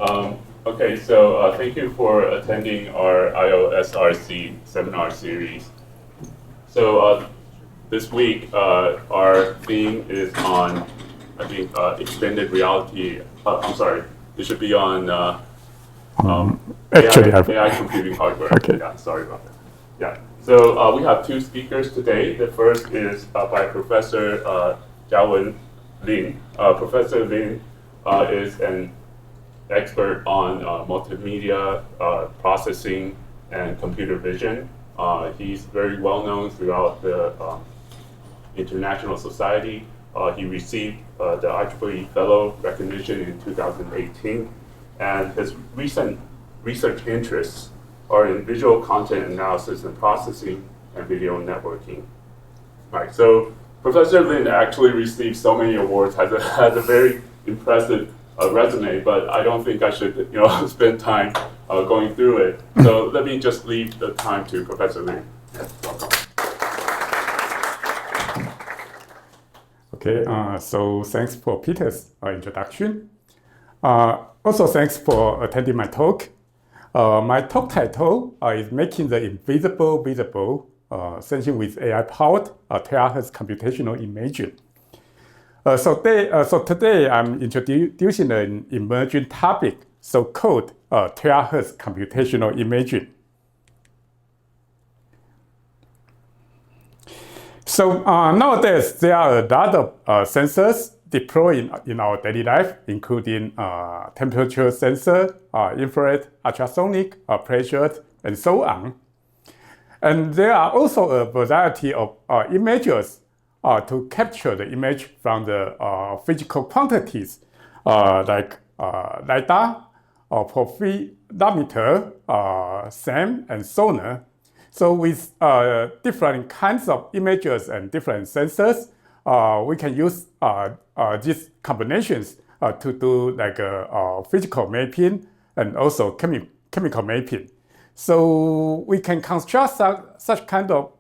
Okay, so thank you for attending our IOSRC seminar series. So this week, our theme is on, I think, extended reality. I'm sorry, it should be on AI computing hardware. Okay. Yeah, sorry about that. Yeah. So we have two speakers today. The first is by Professor Chia-Wen Lin. Professor Lin is an expert on multimedia processing and computer vision. He's very well known throughout the international society. He received the IEEE Fellow recognition in 2018, and his recent research interests are in visual content analysis and processing and video networking. Right. So Professor Lin actually received so many awards, has a very impressive resume, but I don't think I should, spend time going through it. So let me just leave the time to Professor Lin. Welcome. Okay. So thanks for Peter's introduction. Also, thanks for attending my talk. My talk title is Making the Invisible Visible, something with AI-powered Terahertz computational imaging. So today I'm introducing an emerging topic, so-called Terahertz computational imaging. So nowadays there are a lot of sensors deployed in our daily life, including temperature sensor, infrared, ultrasonic, pressure, and so on. And there are also a variety of images to capture the image from the physical quantities like LiDAR, profilometer, SAM, and sonar. So with different kinds of images and different sensors, we can use these combinations to do like physical mapping and also chemical mapping. So we can construct such kind of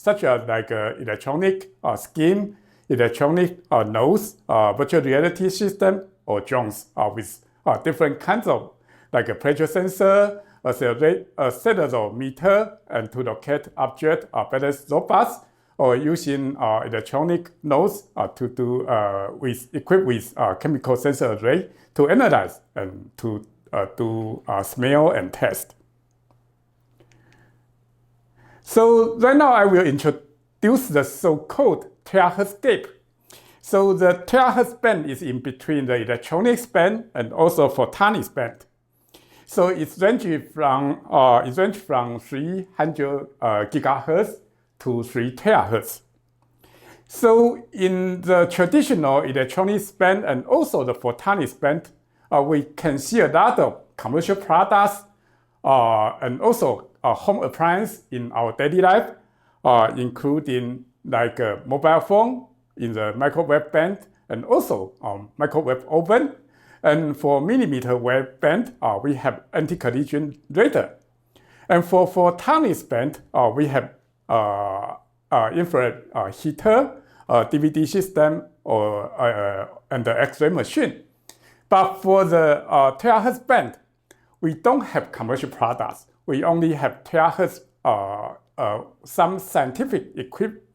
such as like electronic scheme, electronic nodes, virtual reality system, or drones with different kinds of like a pressure sensor, accelerometer, and to locate object balance robots, or using electronic nodes to do equipped with chemical sensor array to analyze and to do smell and test. So right now I will introduce the so-called Terahertz gap. So the Terahertz band is in between the electronics band and also photonics band. So it ranges from 300 gigahertz to 3 terahertz. So in the traditional electronics band and also the photonics band, we can see a lot of commercial products and also home appliance in our daily life, including like a mobile phone in the microwave band and also microwave oven. And for millimeter wave band, we have anti-collision radar. And for photonics band, we have infrared heater, DVD system, and the X-ray machine. But for the Terahertz band, we don't have commercial products. We only have Terahertz, some scientific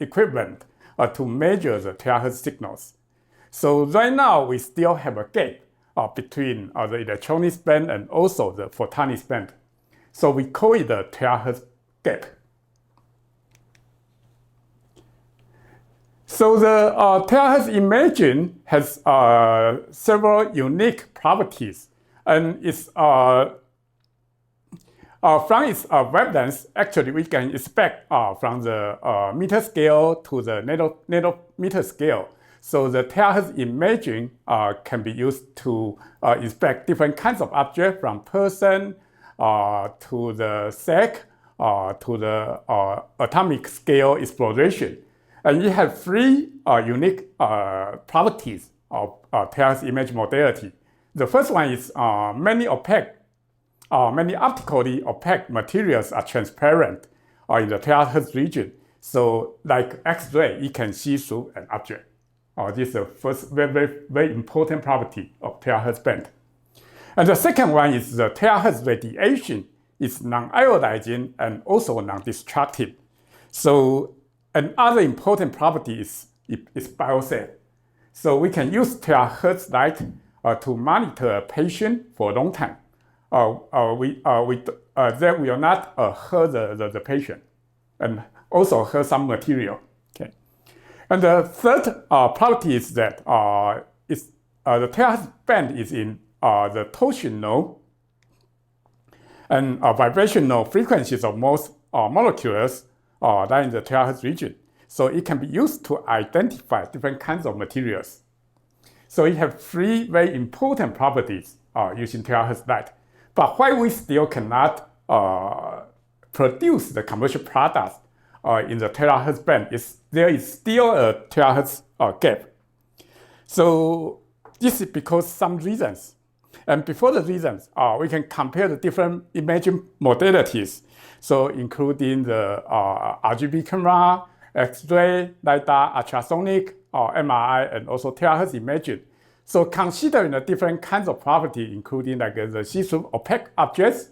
equipment to measure the Terahertz signals. So right now, we still have a gap between the electronics band and also the photonics band. So we call it the Terahertz gap. So the Terahertz imaging has several unique properties, and it's from its wavelengths, actually we can expect from the meter scale to the nanometer scale. So the Terahertz imaging can be used to inspect different kinds of objects, from person to the sec to the atomic scale exploration. And it has three unique properties of Terahertz image modality. The first one is many optically opaque materials are transparent in the Terahertz region. So like X-ray, it can see through an object. This is the first very important property of Terahertz band. And the second one is the terahertz radiation is non-ionizing and also non-destructive. So another important property is biosafe. So we can use terahertz light to monitor a patient for a long time. That will not hurt the patient and also hurt some material. Okay. And the third property is that the terahertz band is in the torsional and vibrational frequencies of most molecules that in the terahertz region. So it can be used to identify different kinds of materials. So it has three very important properties using terahertz light. But why we still cannot produce the commercial products in the terahertz band is there is still a terahertz gap. So this is because some reasons. And before the reasons, we can compare the different imaging modalities. So including the RGB camera, X-ray, LiDAR, ultrasonic, MRI, and also terahertz imaging. So considering the different kinds of property, including like the see-through opaque objects,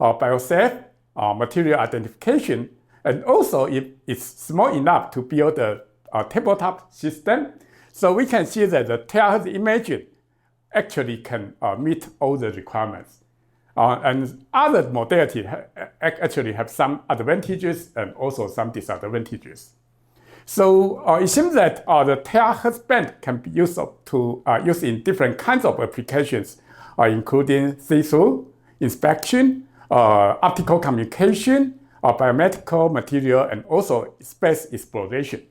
biosafe, material identification, and also if it's small enough to build a tabletop system, so we can see that the terahertz imaging actually can meet all the requirements. And other modalities actually have some advantages and also some disadvantages. So it seems that the terahertz band can be used in different kinds of applications, including see-through, inspection, optical communication, biomedical material, and also space exploration.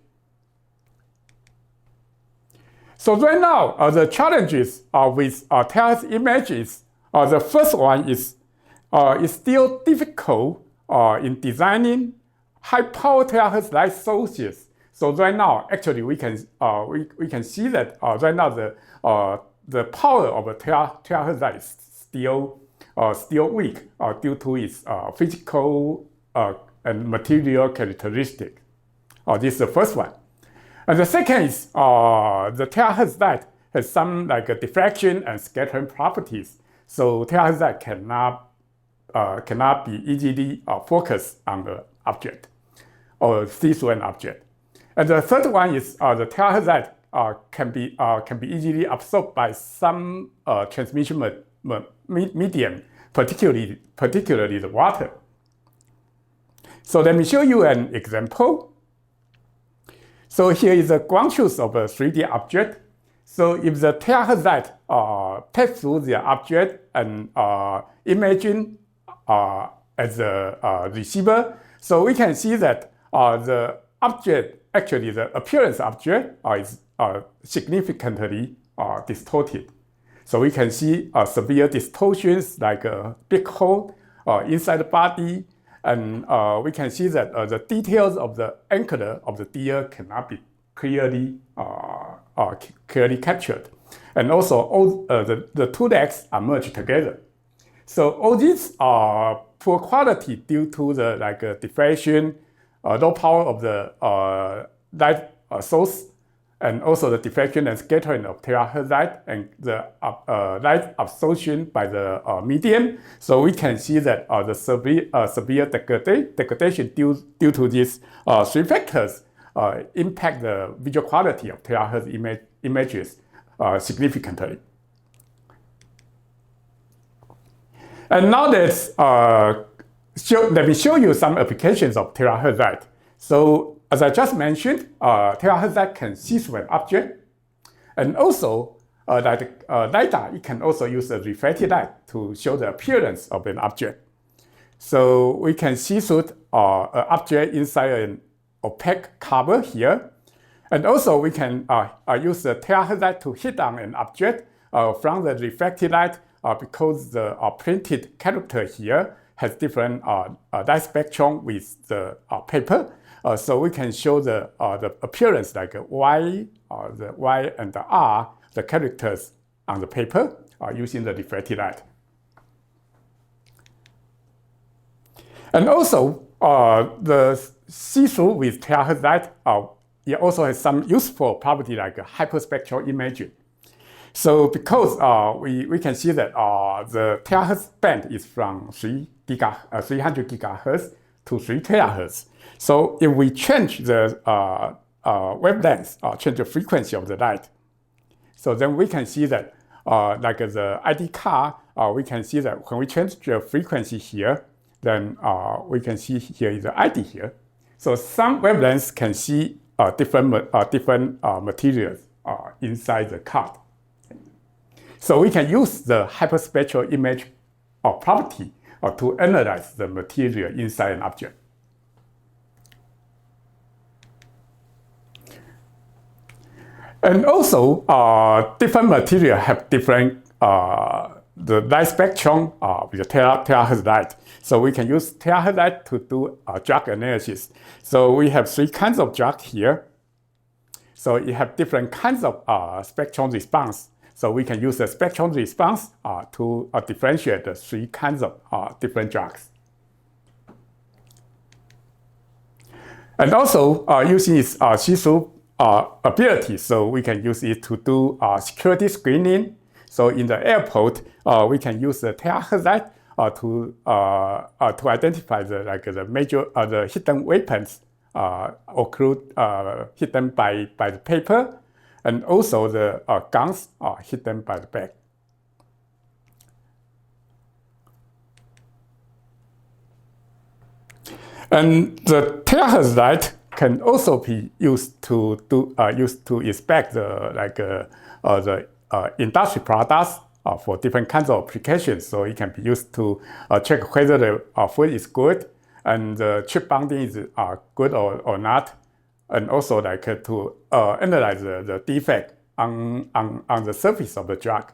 So right now, the challenges with terahertz images, the first one is still difficult in designing high-power terahertz light sources. So right now, actually, we can see that right now the power of a terahertz light is still weak due to its physical and material characteristic. This is the first one. And the second is the terahertz light has some like diffraction and scattering properties. So terahertz light cannot be easily focused on the object or see-through an object. And the third one is the terahertz light can be easily absorbed by some transmission medium, particularly the water. So let me show you an example. So here is a ground truth of a 3D object. So if the terahertz light passes through the object and imaging as a receiver, so we can see that the object, actually the appearance object, is significantly distorted. So we can see severe distortions like a big hole inside the body, and we can see that the details of the anchor of the deer cannot be clearly captured. And also all the two legs are merged together. So all these are poor quality due to the diffraction, low power of the light source, and also the diffraction and scattering of terahertz light and the light absorption by the medium. So we can see that the severe degradation due to these three factors impact the visual quality of terahertz images significantly. And now let me show you some applications of terahertz light. So as I just mentioned, terahertz light can see through an object, and also LiDAR, it can also use a reflected light to show the appearance of an object. So we can see through an object inside an opaque cover here, and also we can use the terahertz light to hit on an object from the reflected light because the printed character here has different light spectrum with the paper. So we can show the appearance like Y, the Y and the R, the characters on the paper using the reflected light. And also the see-through with terahertz light, it also has some useful property like hyperspectral imaging. So because we can see that the terahertz band is from 300 gigahertz to 3 terahertz. So if we change the wavelength, change the frequency of the light, so then we can see that like the ID card, we can see that when we change the frequency here, then we can see here is the ID here. So some wavelengths can see different materials inside the card. So we can use the hyperspectral image property to analyze the material inside an object. And also, different materials have different the light spectrum with the terahertz light. So we can use terahertz light to do drug analysis. So we have 3 kinds of drug here. So you have different kinds of spectrum response. So we can use the spectrum response to differentiate the 3 kinds of different drugs. And also using its see-through ability, so we can use it to do security screening. So in the airport, we can use the terahertz light to identify the major the hidden weapons hidden by the paper, and also the guns are hidden by the back. And the terahertz light can also be used to inspect the industry products for different kinds of applications. So it can be used to check whether the food is good and the chip bonding is good or not, and also to analyze the defect on the surface of the drug.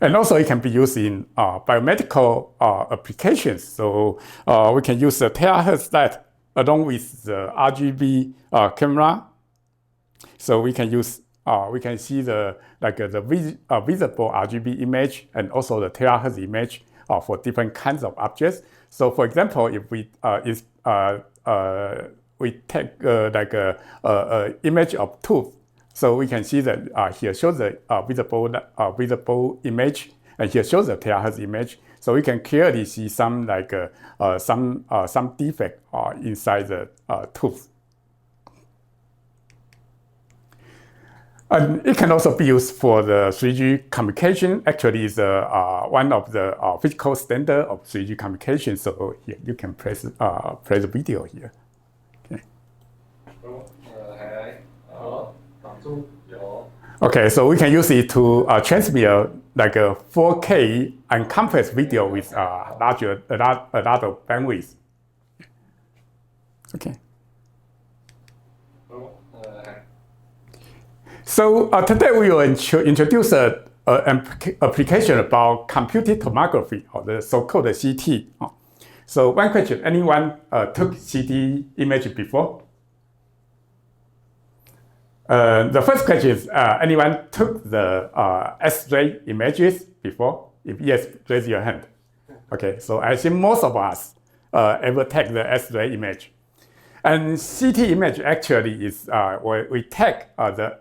And also it can be used in biomedical applications. So we can use the terahertz light along with the RGB camera. So we can use we can see the visible RGB image and also the terahertz image for different kinds of objects. So for example, if we take a image of tooth, so we can see that here shows the visible image, and here shows the terahertz image. So we can clearly see some some defect inside the tooth. And it can also be used for the 3G communication. Actually, it's one of the physical standard of 3G communication. So here you can play the video here. Okay, so we can use it to transmit a 4K uncompressed video with a lot of bandwidth. Okay. So today we will introduce an application about computed tomography, or the so-called CT. So one question: anyone took CT image before? The first question is, anyone took the X-ray images before? If yes, raise your hand. Okay, so I think most of us ever take the X-ray image. And CT image actually is where we take the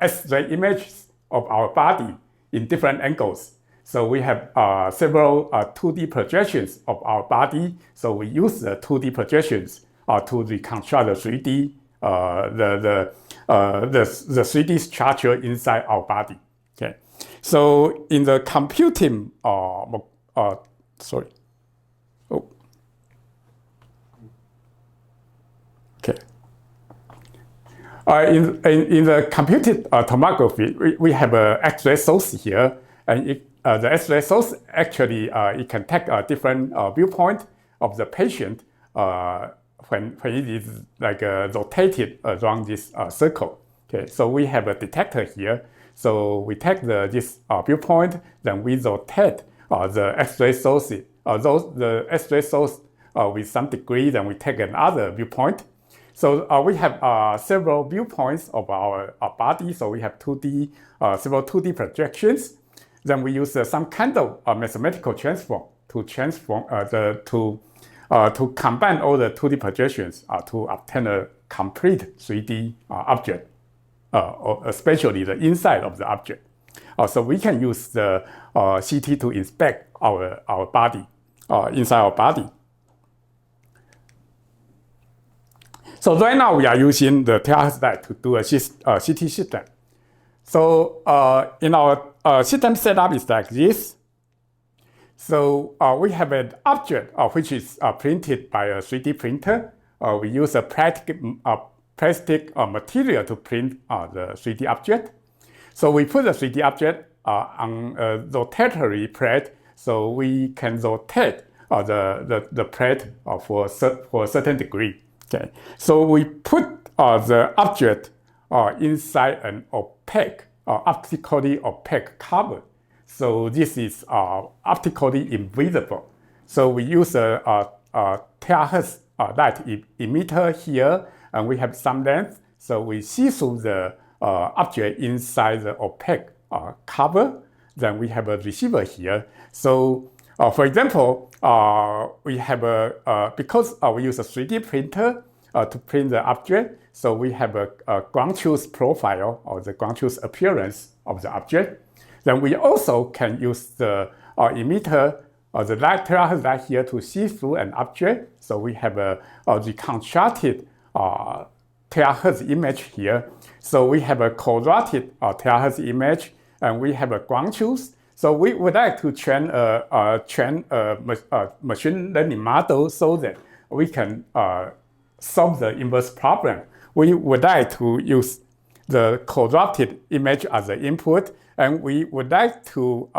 X-ray images of our body in different angles. So we have several 2D projections of our body. So we use the 2D projections to reconstruct the 3D the 3D structure inside our body. Okay, so in the computing, sorry. Oh. Okay. In the computed tomography, we have an X-ray source here, and the X-ray source actually it can take a different viewpoint of the patient when it is rotated around this circle. Okay, so we have a detector here. So we take this viewpoint, then we rotate the X-ray source, the X-ray source with some degree, then we take another viewpoint. So we have several viewpoints of our body. So we have several 2D projections. Then we use some kind of mathematical transform to combine all the 2D projections to obtain a complete 3D object. or especially the inside of the object. So we can use the CT to inspect our body, inside our body. So right now we are using the Terahertz light to do a CT system. So in our system setup is like this. So we have an object which is printed by a 3D printer. We use a plastic material to print the 3D object. So we put the 3D object on a rotatory plate, so we can rotate the plate for a certain degree. Okay. So we put the object inside an opaque, optically opaque cover. So this is optically invisible. So we use a Terahertz light emitter here, and we have some length. So we see through the object inside the opaque cover. Then we have a receiver here. So for example, we have because we use a 3D printer to print the object. So we have a ground truth profile, or the ground truth appearance of the object. Then we also can use the emitter, the light Terahertz light here to see through an object. So we have a reconstructed Terahertz image here. So we have a correlated Terahertz image, and we have a ground truth. So we would like to train a machine learning model so that we can solve the inverse problem. We would like to use the corrupted image as the input, and we would like to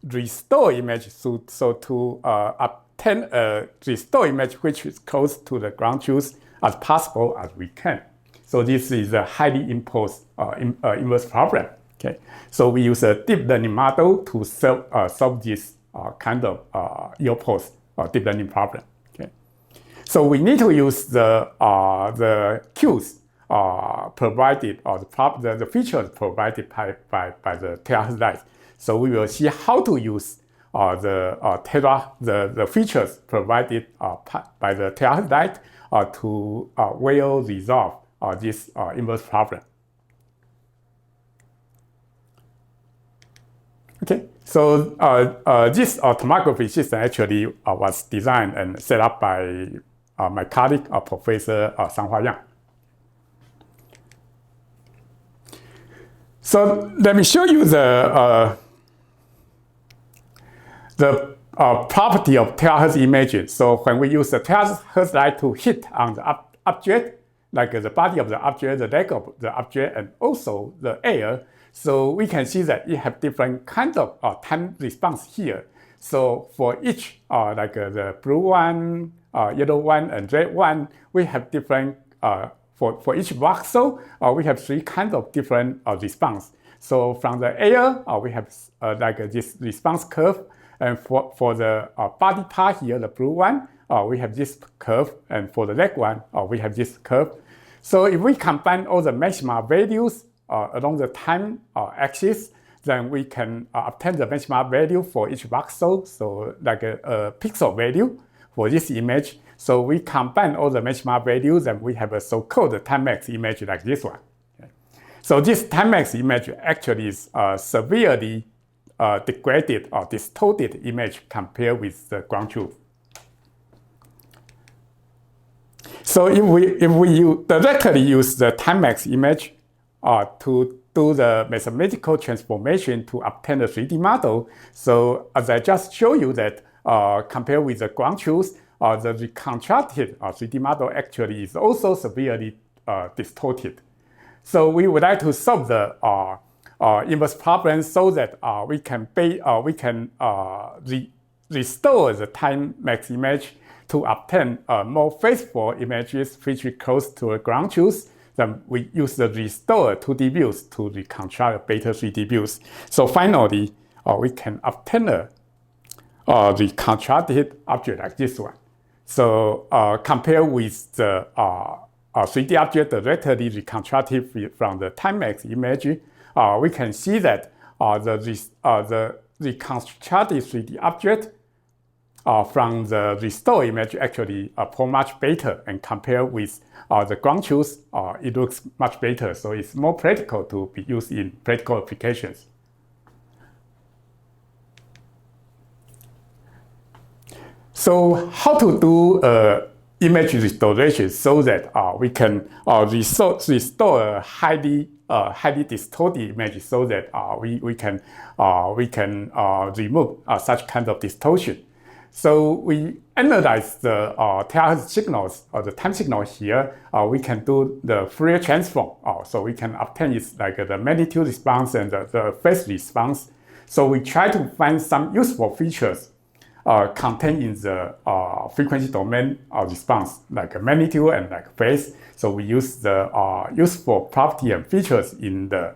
restore image so to obtain a restore image which is close to the ground truth as possible as we can. So this is a highly imposed inverse problem. Okay, so we use a deep learning model to solve this kind of ill-posed deep learning problem. Okay, so we need to use the cues provided, or the features provided by the Terahertz light. So we will see how to use the features provided by the Terahertz light to well resolve this inverse problem. Okay, so this tomography system actually was designed and set up by my colleague, Professor Sang-Hua Yang. So let me show you the property of Terahertz images. So when we use the Terahertz light to hit on the object, like the body of the object, the leg of the object, and also the air, so we can see that it have different kinds of time response here. So for each, like the blue one, yellow one, and red one, we have different, for each voxel, we have three kinds of different response. So from the air, we have like this response curve. And for the body part here, the blue one, we have this curve. And for the leg one, we have this curve. So if we combine all the maxima values along the time axis, then we can obtain the maxima value for each voxel, so like a pixel value for this image. So we combine all the maxima values, and we have a so-called time-max image like this one. Okay. So this time-max image actually is severely degraded or distorted image compared with the ground truth. So if we directly use the time-max image to do the mathematical transformation to obtain the 3D model, so as I just showed you that compared with the ground truth, the reconstructed 3D model actually is also severely distorted. So we would like to solve the inverse problem so that we can restore the time-max image to obtain more faithful images which are close to the ground truth. Then we use the restore 2D views to reconstruct beta 3D views. So finally, we can obtain a reconstructed object like this one. So compared with the 3D object directly reconstructed from the time-max image, we can see that the reconstructed 3D object from the restored image actually perform much better, and compared with the ground truth, it looks much better. So it's more practical to be used in practical applications. So how to do image restoration so that we can restore a highly distorted image, so that we can remove such kind of distortion. So we analyze the terahertz signals, or the time signal here. We can do the Fourier transform, so we can obtain it like the magnitude response and the phase response. So we try to find some useful features contained in the frequency domain response, like magnitude and like phase. So we use the useful property and features in the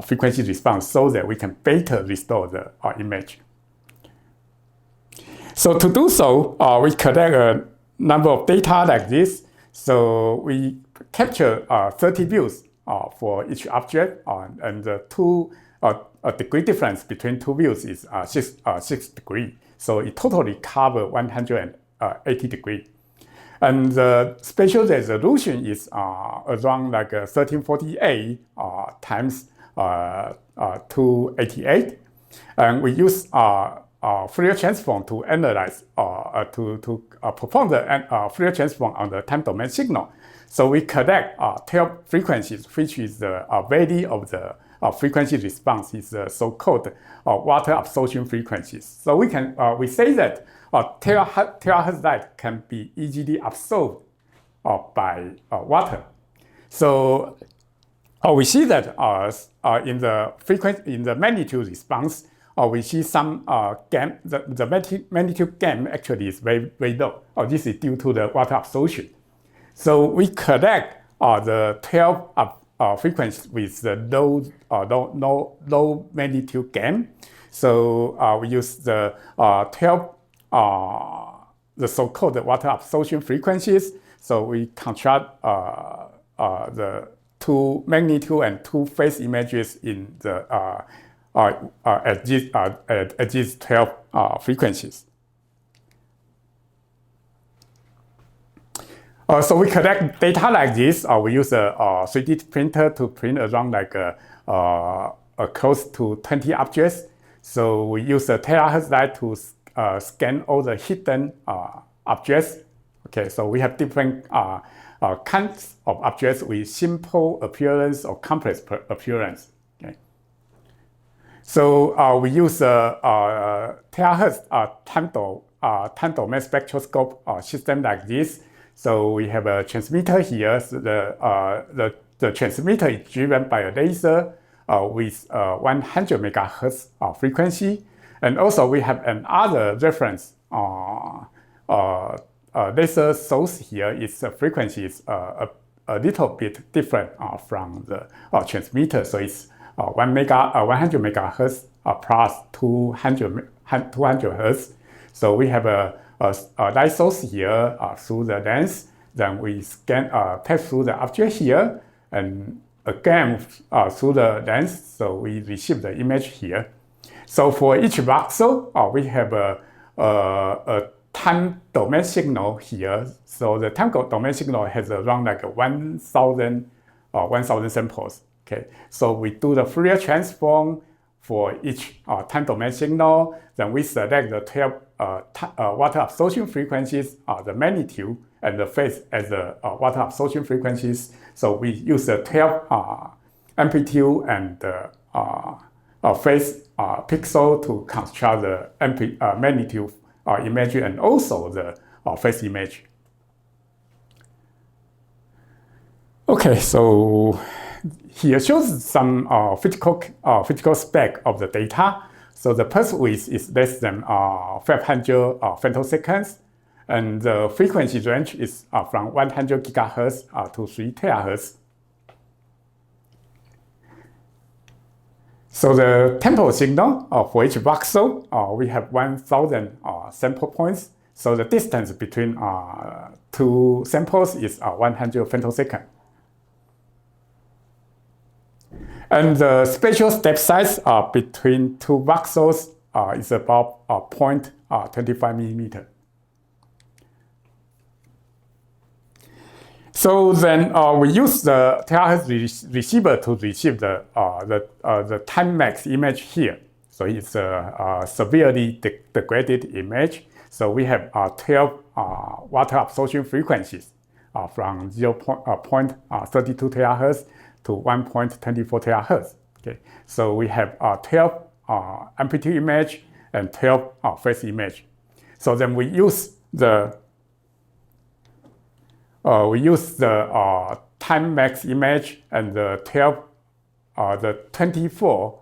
frequency response so that we can better restore the image. So to do so, we collect a number of data like this. So we capture 30 views for each object, and the degree difference between two views is 6 degrees. So it totally covers 180 degrees. And the spatial resolution is around like 1348 times 288. And we use Fourier transform to analyze, to perform the Fourier transform on the time domain signal. So we collect 12 frequencies, which is the value of the frequency response is the so-called water absorption frequencies. So we say that terahertz light can be easily absorbed by water. So we see that in the magnitude response, we see some gain. The magnitude gain actually is very, very low. This is due to the water absorption. So we collect the 12 frequencies with the low magnitude gain. So we use the 12 the so-called water absorption frequencies. So we contrast the two magnitude and two phase images in the at these 12 frequencies. So we collect data like this. We use a 3D printer to print around like close to 20 objects. So we use a terahertz light to scan all the hidden objects. Okay, so we have different kinds of objects with simple appearance or complex appearance. Okay. So we use a terahertz time domain spectroscope system like this. So we have a transmitter here. So the transmitter is driven by a laser with 100 megahertz frequency. And also we have another reference laser source here. Its frequency is a little bit different from the transmitter. So it's 100 megahertz plus 200 hertz. So we have a light source here through the lens. Then we scan, pass through the object here, and again through the lens. So we receive the image here. So for each voxel, we have a time domain signal here. So the time domain signal has around like 1,000 samples. Okay, so we do the Fourier transform for each time domain signal. Then we select the 12 water absorption frequencies, the magnitude and the phase as the water absorption frequencies. So we use the 12 amplitude and the phase pixel to construct the magnitude image and also the phase image. Okay, so here shows some physical spec of the data. So the pulse width is less than 500 femtoseconds, and the frequency range is from 100 gigahertz to 3 terahertz. So the temporal signal for each voxel, we have 1,000 sample points. So the distance between two samples is 100 femtoseconds. And the spatial step size between two voxels is about 0.25 millimeter. So then we use the terahertz receiver to receive the time max image here. So it's a severely degraded image. So we have 12 water absorption frequencies from 0.32 terahertz to 1.24 terahertz. Okay, so we have 12 amplitude image and 12 phase image. So then we use the time max image and the 24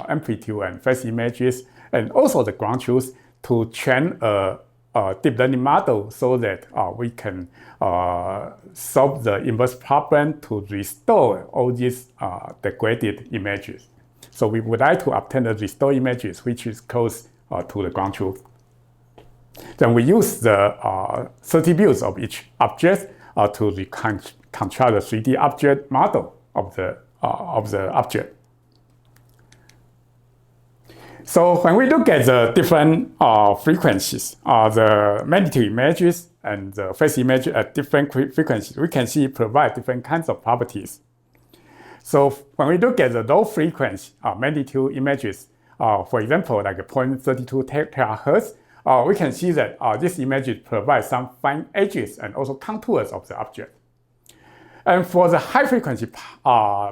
amplitude and phase images, and also the ground truth to train a deep learning model so that we can solve the inverse problem to restore all these degraded images. So we would like to obtain the restored images which is close to the ground truth. Then we use the 30 views of each object to reconstruct the 3D object model of the object. So when we look at the different frequencies, the magnitude images and the phase image at different frequencies, we can see provide different kinds of properties. So when we look at the low frequency magnitude images, for example, like 0.32 terahertz, we can see that these images provide some fine edges and also contours of the object. And for the high frequency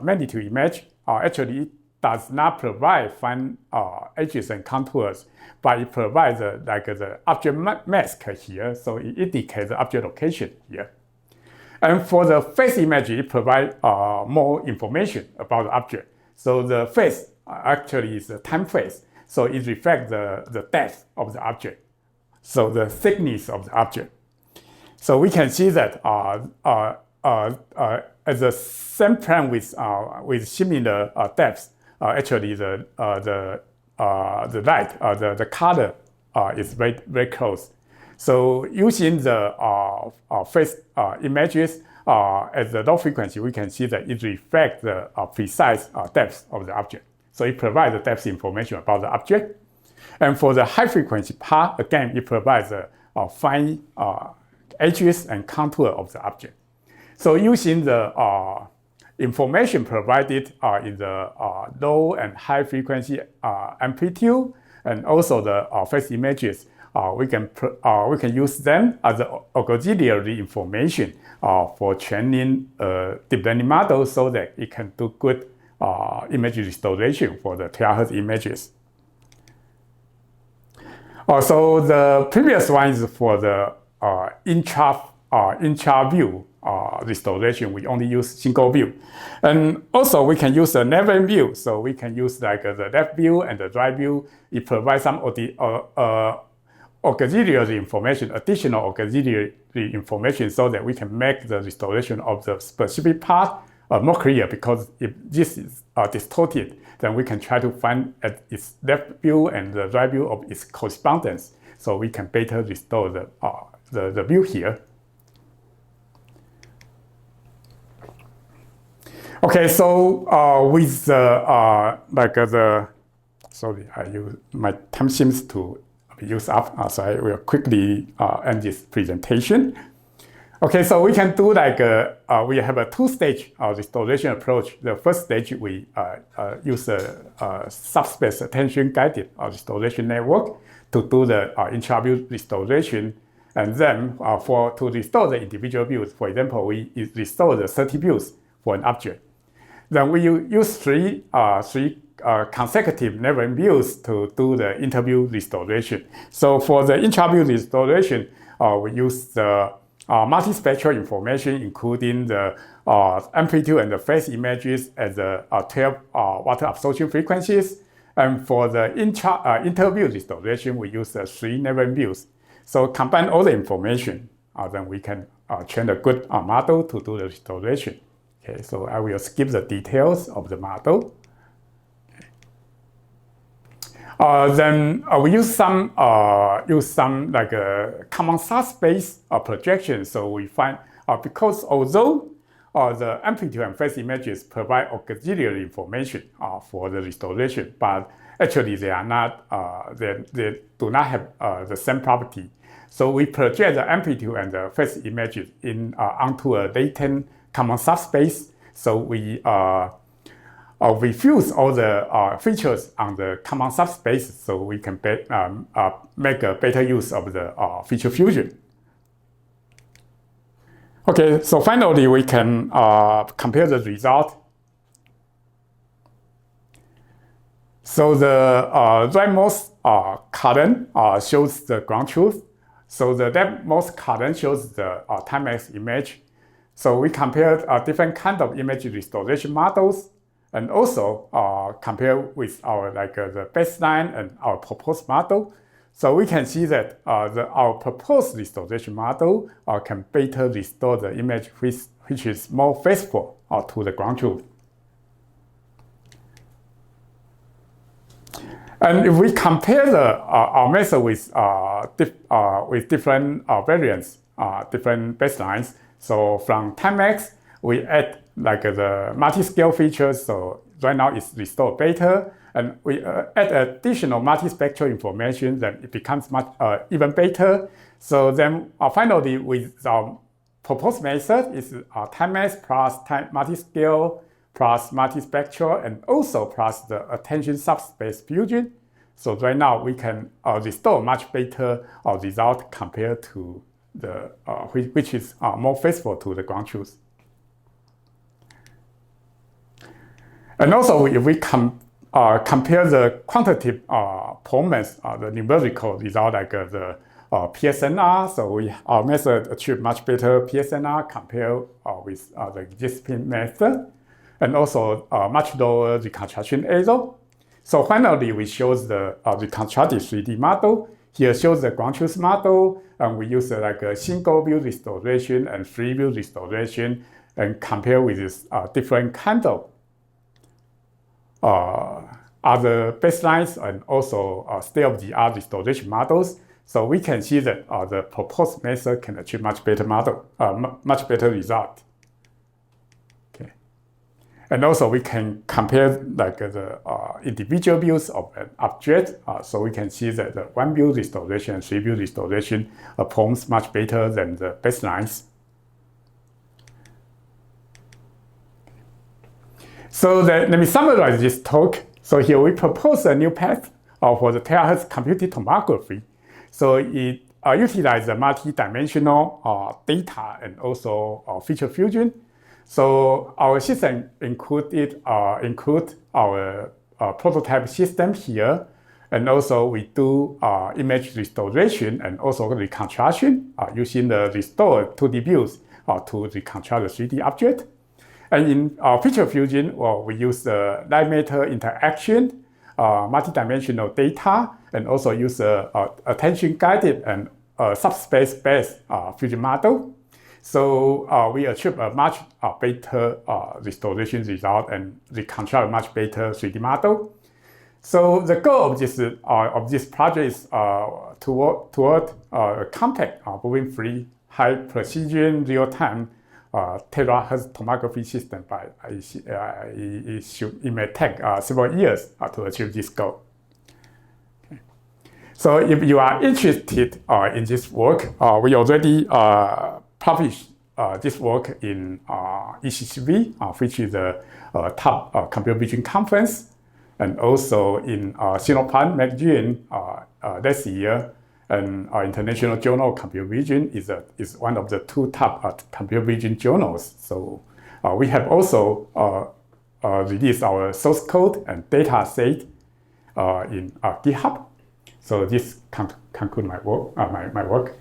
magnitude image, actually it does not provide fine edges and contours, but it provides the object mask here, so it indicates the object location here. And for the phase image, it provides more information about the object. So the phase actually is the time phase, so it reflects the depth of the object, so the thickness of the object. So we can see that at the same plane with similar depths, actually the light, the color is very, very close. So using the phase images at the low frequency, we can see that it reflects the precise depth of the object. So it provides the depth information about the object. And for the high frequency part, again, it provides the fine edges and contour of the object. So using the information provided in the low and high frequency amplitude and also the phase images, we can use them as the auxiliary information for training a deep learning model so that it can do good image restoration for the terahertz images. So the previous one is for the intra view restoration. We only use single view, and also we can use a never view. So we can use like the left view and the right view. It provides some auxiliary information, additional auxiliary information, so that we can make the restoration of the specific part more clear. Because if this is distorted, then we can try to find at its left view and the right view of its correspondence, so we can better restore the view here. Okay, so with the sorry, my time seems to be used up, so I will quickly end this presentation. Okay, so we can do we have a two-stage restoration approach. The first stage, we use a subspace attention-guided restoration network to do the intra-view restoration. And then to restore the individual views, for example, we restore the 30 views for an object. Then we use three consecutive never views to do the interview restoration. So for the intra-view restoration, we use the multispectral information, including the amplitude and the phase images at the 12 water absorption frequencies. And for the interview restoration, we use the 3 never views. So combine all the information, then we can train a good model to do the restoration. Okay, so I will skip the details of the model. Okay. Then we use some like a common subspace projection. So we find because although the amplitude and phase images provide auxiliary information for the restoration, but actually they are not, they do not have the same property. So we project the amplitude and the phase images onto a latent common subspace. So we fuse all the features on the common subspace, so we can make a better use of the feature fusion. Okay, so finally we can compare the result. So the rightmost column shows the ground truth. So the leftmost column shows the time-axis image. So we compared different kind of image restoration models, and also compare with our the baseline and our proposed model. So we can see that our proposed restoration model can better restore the image which is more faithful to the ground truth. And if we compare our method with different variants, different baselines, so from time-axis, we add the multi-scale features. So right now it's restored better, and we add additional multispectral information, then it becomes much even better. So then finally, with our proposed method is time-axis plus multi-scale plus multispectral, and also plus the attention subspace fusion. So right now we can restore much better result compared to the which is more faithful to the ground truth. And also, if we compare the quantitative performance, the numerical result the PSNR, so our method achieved much better PSNR compared with the existing method, and also much lower reconstruction error. So finally, we show the reconstructed 3D model. Here shows the ground truth model, and we use a single view restoration and free view restoration, and compare with this different kind of other baselines and also state-of-the-art restoration models. So we can see that the proposed method can achieve much better much better result. Okay, and also we can compare the individual views of an object. So we can see that the one view restoration and three view restoration performs much better than the baselines. So let me summarize this talk. So here we propose a new path for the terahertz computed tomography. So it utilizes the multi-dimensional data and also feature fusion. So our system include our prototype system here, and also we do image restoration and also reconstruction using the restored 2D views to reconstruct the 3D object. And in feature fusion, we use the light matter interaction, multidimensional data, and also use attention-guided and subspace-based fusion model. So we achieve a much better restoration result and reconstruct a much better 3D model. So the goal of this project is toward a compact, moving-free, high-precision, real-time Terahertz tomography system. But it may take several years to achieve this goal. Okay. So if you are interested in this work, we already published this work in ECCV, which is the top computer vision conference, and also in Sinopharm magazine last year. And our International Journal of Computer Vision is one of the two top computer vision journals. So we have also released our source code and data set in GitHub. So this concludes my work. My work.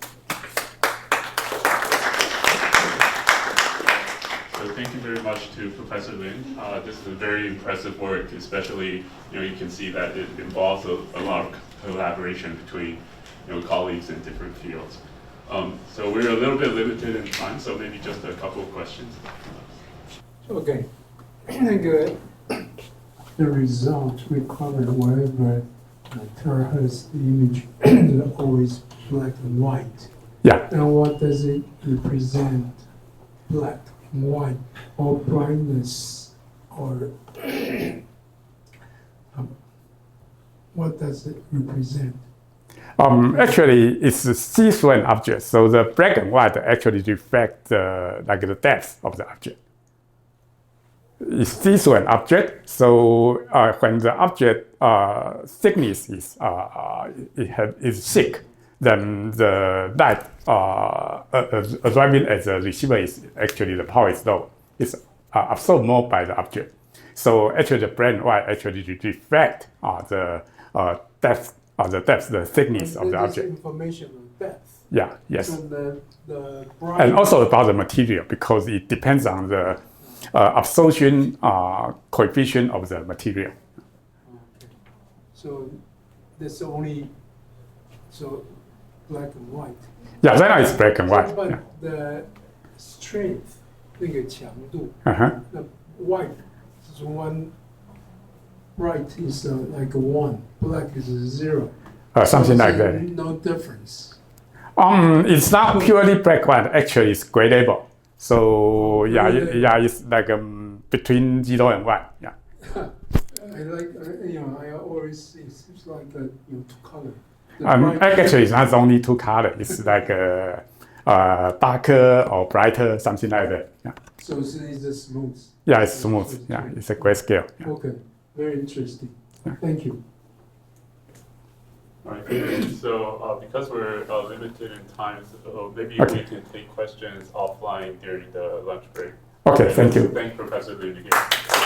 So thank you very much to Professor Lin. This is a very impressive work, especially you can see that it involves a lot of collaboration between colleagues in different fields. So we're a little bit limited in time, so maybe just a couple of questions. Okay, good. The result recovered wherever terahertz image is always black and white. Yeah. And what does it represent? Black and white, or brightness, or what does it represent? Actually, it's a see-through object, so the black and white actually reflect like the depth of the object. It's see-through an object, so when the object thickness is is thick, then the light arriving at the receiver is actually the power is low. It's absorbed more by the object. So actually, the black and white actually reflect the depth, the thickness of the object. Information on depth. Yeah. Yes. So the bright And also about the material, because it depends on the absorption coefficient of the material. Okay. So that's only black and white. Yeah, right now it's black and white. But Yeah. the strength, 那个强度 Uh-huh. the white is one, bright is like a 1, black is a 0. Something So like there's that. No difference. It's not purely black white. Actually, it's gradable. So yeah, it's like between 0 and 1. Yeah. I like, I always see it's like two color. The bright- Actually, it's not only 2 colors. It's like darker or brighter, something like that. Yeah. So it's smooth. Yeah, it's smooth. Yeah, it's a grayscale. Yeah. Okay, very interesting. Thank you. All right, thank you. So because we're limited in time, so maybe Okay. we can take questions offline during the lunch break. Okay, thank you. Thank Professor Lin again.